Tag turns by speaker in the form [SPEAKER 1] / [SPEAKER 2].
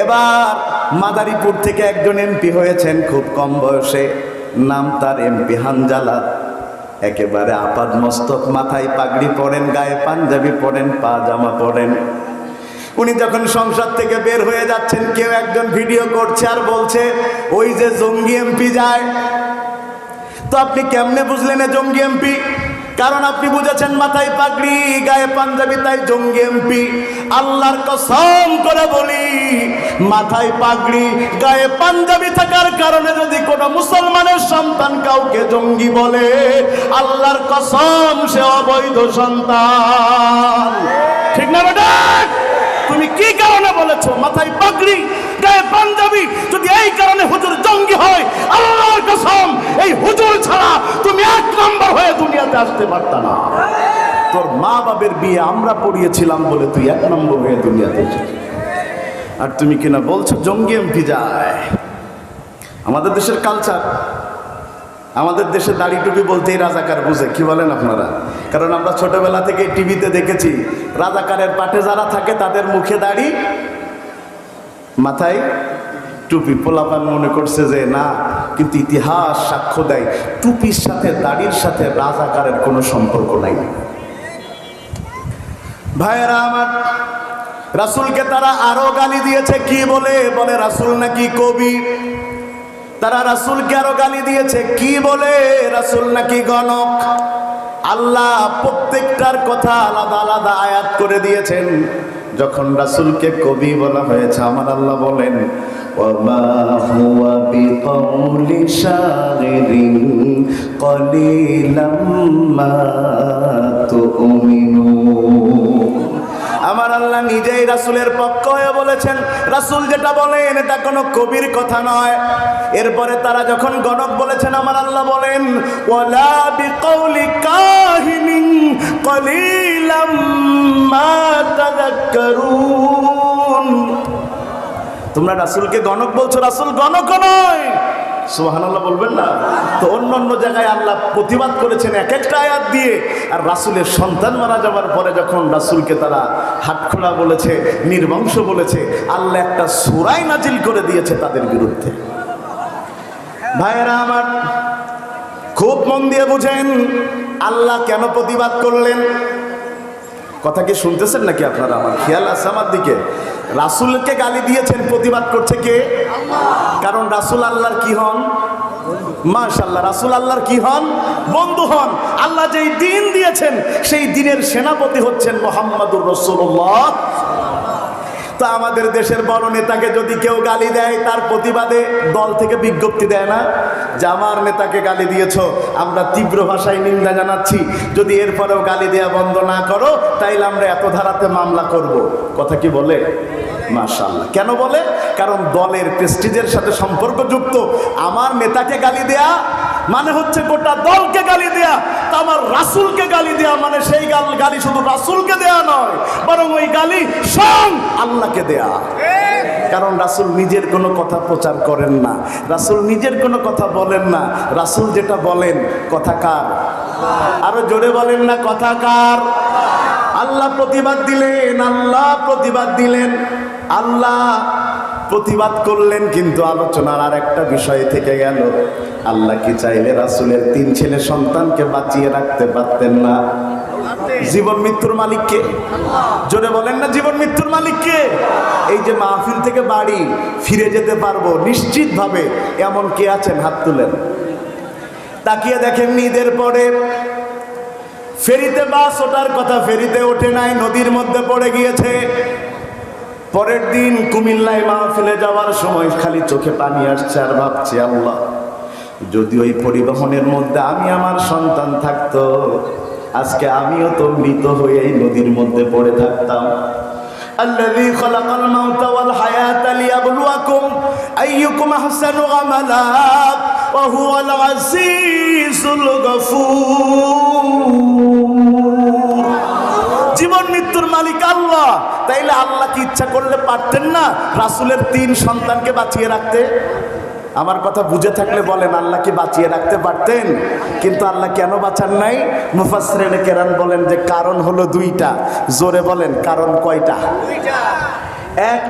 [SPEAKER 1] এবার মাদারীপুর থেকে একজন এমপি হয়েছেন খুব কম বয়সে, নাম তার এমপি হানজালা। একেবারে আপাদ মস্তক, মাথায় পাগড়ি পরেন, গায়ে পাঞ্জাবি পরেন, পাজামা পরেন। উনি যখন সংসদ থেকে বের হয়ে যাচ্ছেন, কেউ একজন ভিডিও করছে আর বলছে ওই যে জঙ্গি এমপি যায়। তো আপনি কেমনে বুঝলেন এ জঙ্গি এমপি? কারণ আপনি বুঝেছেন মাথায় পাগড়ি, গায়ে পাঞ্জাবি, তাই জঙ্গি এমপি। আল্লাহর কসম করে বলি, মাথায় পাগড়ি, গায়ে পাঞ্জাবি থাকার কারণে যদি কোনো মুসলমানের সন্তান কাউকে জঙ্গি বলে, আল্লাহর কসম সে অবৈধ সন্তান। ঠিক না বেটা? তুমি কি কারণে বলেছো মাথায় পাগড়ি, গায়ে পাঞ্জাবি? যদি এই কারণে হুজুর জঙ্গি হয়, আল্লাহর কসম এই হুজুর ছাড়া তুমি এক নম্বর হয়ে দুনিয়াতে আসতে পারতা না। তোর মা বাবার বিয়ে আমরা পড়িয়েছিলাম বলে তুই এক নম্বর হয়ে দুনিয়াতে এসেছিস, আর তুমি কিনা বলছো জঙ্গি এমপি যায়। আমাদের দেশের কালচার, আমাদের দেশে দাড়ি টুপি বলতেই রাজাকার বুঝে। কি বলেন আপনারা? কারণ আমরা ছোটবেলা থেকে টিভিতে দেখেছি, রাজাকারের পাটে যারা থাকে তাদের মুখে দাড়ি, মাথায় টুপি। পোলাপান মনে করছে যে না, কিন্তু ইতিহাস সাক্ষ্য দেয় টুপির সাথে দাড়ির সাথে রাজাকারের কোনো সম্পর্ক নাই। ভাইয়েরা আমার, রাসূলকে তারা আরো গালি দিয়েছে। কি বলে? বলে রাসূল নাকি কবি। তারা রাসূলকে আরো গালি দিয়েছে। কি বলে? রাসূল নাকি গণক। আল্লাহ প্রত্যেকটার কথা আলাদা আলাদা আয়াত করে দিয়েছেন। যখন রাসূলকে কবি বলা হয়েছে, আমার আল্লাহ বলেন ওয়ামা হুয়া বিকাউলি শাগিরিন কলিলাম মা তুমিনুন। আমার আল্লাহ নিজেই রাসূলের পক্ষ হয়ে বলেছেন, রাসূল যেটা বলেন এটা কোনো কবির কথা নয়। এরপরে তারা যখন গণক বলেছেন, আমার আল্লাহ বলেন ওয়ালা বিকাউলি কাহিনিন কলিলাম মা তাযাক্কারুন। তোমরা রাসূলকে গণক বলছো, রাসূল গণক নয়। সুবহানাল্লাহ বলবেন না? তো অন্য অন্য জায়গায় আল্লাহ প্রতিবাদ করেছেন এক একটা আয়াত দিয়ে। আর রাসূলের সন্তান মারা যাওয়ার পরে যখন রাসূলকে তারা হাতখোড়া বলেছে, নির্বংশ বলেছে, আল্লাহ একটা সূরা নাজিল করে দিয়েছে তাদের বিরুদ্ধে। ভাইয়েরা আমার, খুব মন দিয়ে বুঝেন আল্লাহ কেন প্রতিবাদ করলেন। কথা কি শুনতেছেন নাকি আপনারা? আমার খেয়াল আছে আমার দিকে। রাসূলকে গালি দিয়েছেন, প্রতিবাদ করছে কে? কারণ রাসূল আল্লাহর কি হন? মাশাআল্লাহ, রাসূল আল্লাহর কি হন? বন্ধু হন। আল্লাহ যেই দিন দিয়েছেন সেই দিনের সেনাপতি হচ্ছেন মুহাম্মদুর রাসূলুল্লাহ। তা আমাদের দেশের বড় নেতাকে যদি কেউ গালি দেয়, তার প্রতিবাদে দল থেকে বিজ্ঞপ্তি দেয় না যে আমার নেতাকে গালি দিয়েছ, আমরা তীব্র ভাষায় নিন্দা জানাচ্ছি, যদি এরপরেও গালি দেয়া বন্ধ না করো তাইলে আমরা এত ধারাতে মামলা করব। কথা কি বলে? মাশাআল্লাহ। কেন বলে? কারণ দলের প্রেস্টিজের সাথে সম্পর্কযুক্ত। আমার নেতাকে গালি দেয়া মানে হচ্ছে গোটা দলকে গালি দেয়া। তা আমার রাসূলকে গালি দেয়া মানে সেই গালি শুধু রাসূলকে দেয়া নয়, বরং ওই গালি স্বয়ং আল্লাহকে দেয়া। কারণ রাসূল নিজের কোনো কথা প্রচার করেন না, রাসূল নিজের কোনো কথা বলেন না। রাসূল যেটা বলেন কথা কার? আরো জোরে বলেন না, কথা কার? আল্লাহ প্রতিবাদ দিলেন, আল্লাহ প্রতিবাদ দিলেন, আল্লাহ প্রতিবাদ করলেন। কিন্তু আলোচনার আর একটা বিষয় থেকে গেল, আল্লাহ কি চাইলে রাসূলের 3 ছেলে সন্তানকে বাঁচিয়ে রাখতে পারতেন না? জীবন মৃত্যুর মালিক কে? জোরে বলেন না, জীবন মৃত্যুর মালিক কে? এই যে মাহফিল থেকে বাড়ি ফিরে যেতে পারবো নিশ্চিত ভাবে, এমন কে আছেন? হাত তুলেন। তাকিয়ে দেখেন, ঈদের পরে ফেরিতে বাস ওঠার কথা, ফেরিতে ওঠে নাই, নদীর মধ্যে পড়ে গিয়েছে। পরের দিন কুমিল্লায় মাহফিলে যাওয়ার সময় খালি চোখে পানি আসছে আর ভাবছে, আল্লাহ যদি ওই পরিবহনের মধ্যে আমি আমার সন্তান থাকতো, আজকে আমিও তো মৃত হয়ে এই নদীর মধ্যে পড়ে থাকতাম। আল্লাযী খালাকাল মাউতা ওয়াল হায়াতা লিয়াবলুয়াকুম আইয়ুকুম আহসানু আমালা ওয়া হুয়াল আজিজুল গফুর। জীবন মৃত্যুর মালিক আল্লাহ। তাইলে আল্লাহ কি ইচ্ছা করলে পারতেন না রাসূলের 3 সন্তানকে বাঁচিয়ে রাখতে? আমার কথা বুঝে থাকলে বলেন, আল্লাহ কি বাঁচিয়ে রাখতে পারতেন? কিন্তু আল্লাহ কেন বাঁচান নাই? মুফাসসিরিনে কেরাম বলেন যে কারণ হলো 2টা। জোরে বলেন, কারণ কয়টা? 2টা। এক